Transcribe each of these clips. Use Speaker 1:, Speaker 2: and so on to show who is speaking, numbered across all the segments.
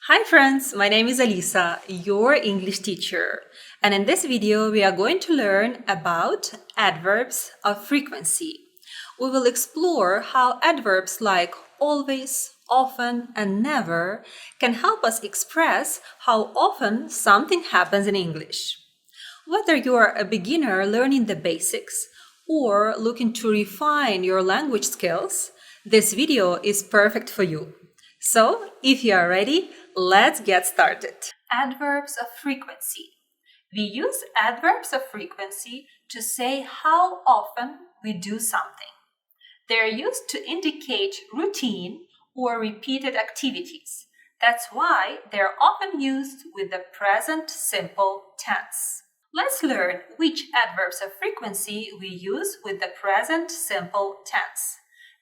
Speaker 1: Hi friends, my name is Alisa, your English teacher. And in this video, we are going to learn about adverbs of frequency. We will explore how adverbs like always, often, and never can help us express how often something happens in English. Whether you are a beginner learning the basics or looking to refine your language skills, this video is perfect for you. So, if you are ready, let's get started. Adverbs of frequency. We use adverbs of frequency to say how often we do something. They're used to indicate routine or repeated activities. That's why they're often used with the present simple tense. Let's learn which adverbs of frequency we use with the present simple tense.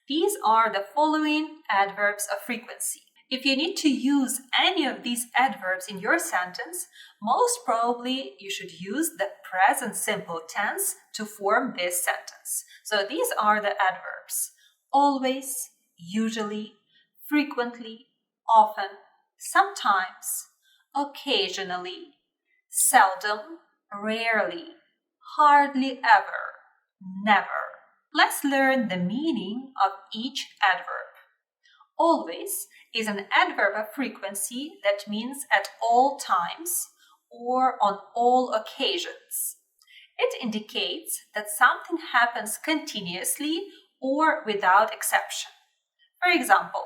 Speaker 1: These are the following adverbs of frequency. If you need to use any of these adverbs in your sentence, most probably you should use the present simple tense to form this sentence. So these are the adverbs: always, usually, frequently, often, sometimes, occasionally, seldom, rarely, hardly ever, never. Let's learn the meaning of each adverb. Always is an adverb of frequency that means at all times or on all occasions. It indicates that something happens continuously or without exception. For example,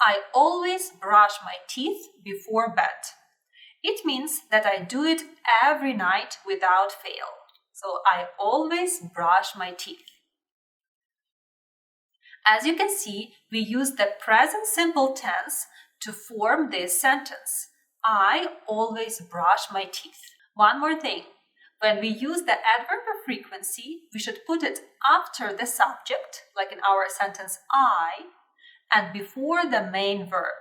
Speaker 1: I always brush my teeth before bed. It means that I do it every night without fail. So I always brush my teeth. As you can see, we use the present simple tense to form this sentence. I always brush my teeth. One more thing. When we use the adverb of frequency, we should put it after the subject, like in our sentence I, and before the main verb.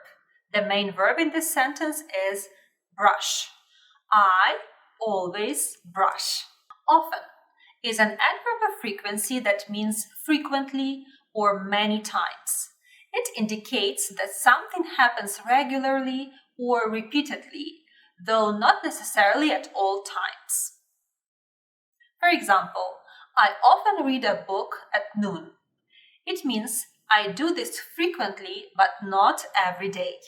Speaker 1: The main verb in this sentence is brush. I always brush. Often is an adverb of frequency that means frequently or many times. It indicates that something happens regularly or repeatedly, though not necessarily at all times. For example, I often read a book at noon. It means I do this frequently, but not every day.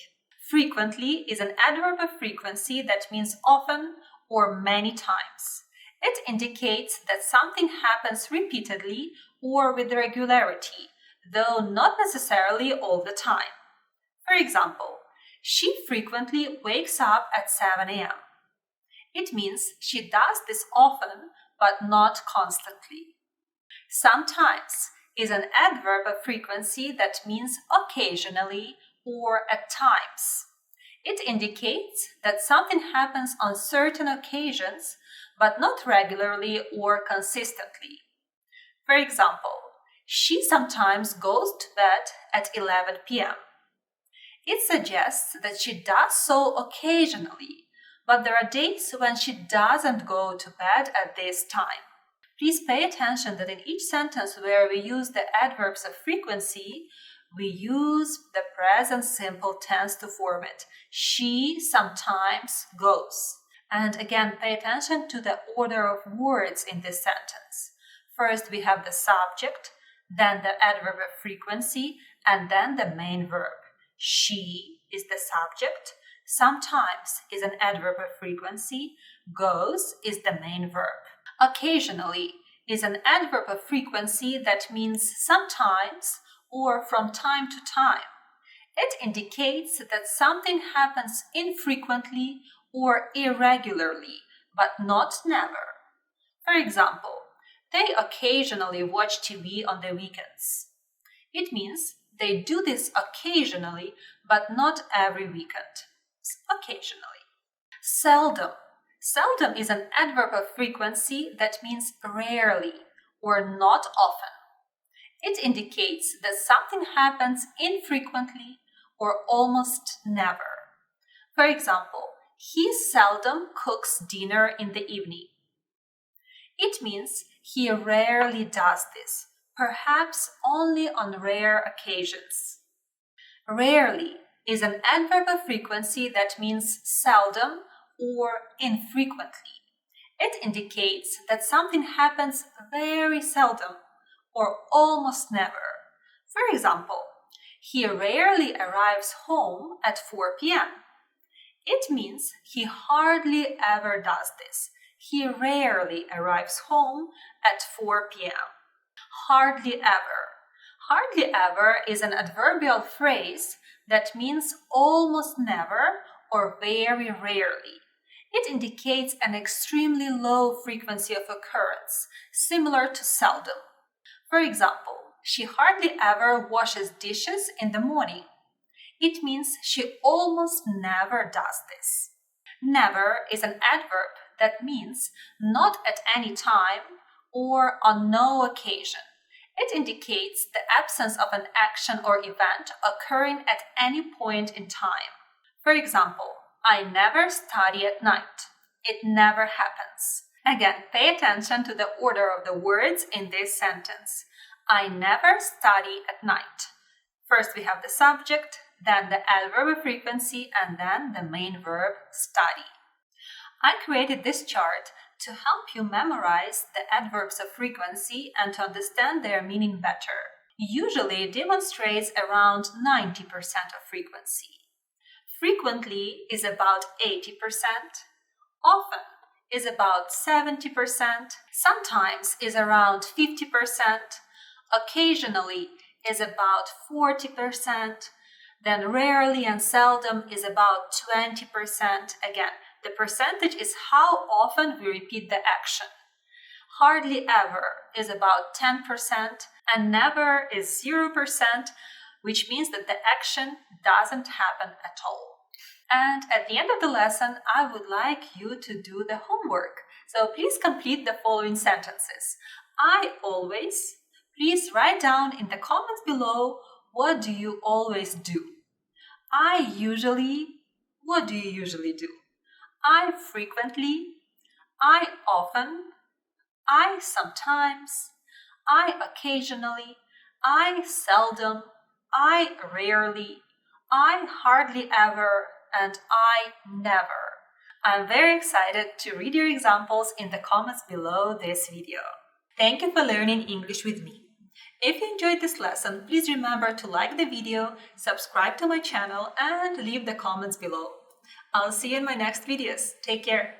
Speaker 1: Frequently is an adverb of frequency that means often or many times. It indicates that something happens repeatedly or with regularity, though not necessarily all the time. For example, she frequently wakes up at 7 a.m. It means she does this often, but not constantly. Sometimes is an adverb of frequency that means occasionally or at times. It indicates that something happens on certain occasions, but not regularly or consistently. For example, she sometimes goes to bed at 11 p.m. It suggests that she does so occasionally, but there are days when she doesn't go to bed at this time. Please pay attention that in each sentence where we use the adverbs of frequency, we use the present simple tense to form it. She sometimes goes. And again, pay attention to the order of words in this sentence. First, we have the subject, then the adverb of frequency, and then the main verb. She is the subject, sometimes is an adverb of frequency, goes is the main verb. Occasionally is an adverb of frequency that means sometimes or from time to time. It indicates that something happens infrequently or irregularly, but not never. For example, they occasionally watch TV on the weekends. It means they do this occasionally, but not every weekend. Occasionally. Seldom. Seldom is an adverb of frequency that means rarely or not often. It indicates that something happens infrequently or almost never. For example, he seldom cooks dinner in the evening. It means he rarely does this, perhaps only on rare occasions. Rarely is an adverb of frequency that means seldom or infrequently. It indicates that something happens very seldom or almost never. For example, he rarely arrives home at 4 p.m. It means he hardly ever does this. He rarely arrives home at 4 p.m. Hardly ever. Hardly ever is an adverbial phrase that means almost never or very rarely. It indicates an extremely low frequency of occurrence, similar to seldom. For example, she hardly ever washes dishes in the morning. It means she almost never does this. Never is an adverb that means not at any time or on no occasion. It indicates the absence of an action or event occurring at any point in time. For example, I never study at night. It never happens. Again, pay attention to the order of the words in this sentence. I never study at night. First we have the subject, then the adverb of frequency, and then the main verb, study. I created this chart to help you memorize the adverbs of frequency and to understand their meaning better. Usually it demonstrates around 90% of frequency. Frequently is about 80%, often is about 70%, sometimes is around 50%, occasionally is about 40%, then rarely and seldom is about 20%. Again, the percentage is how often we repeat the action. Hardly ever is about 10%, and never is 0%, which means that the action doesn't happen at all. And at the end of the lesson, I would like you to do the homework. So please complete the following sentences. I always. Please write down in the comments below, what do you always do? I usually. What do you usually do? I frequently. I often. I sometimes. I occasionally. I seldom. I rarely. I hardly ever. And I never. I'm very excited to read your examples in the comments below this video. Thank you for learning English with me. If you enjoyed this lesson, please remember to like the video, subscribe to my channel, and leave the comments below. I'll see you in my next videos. Take care.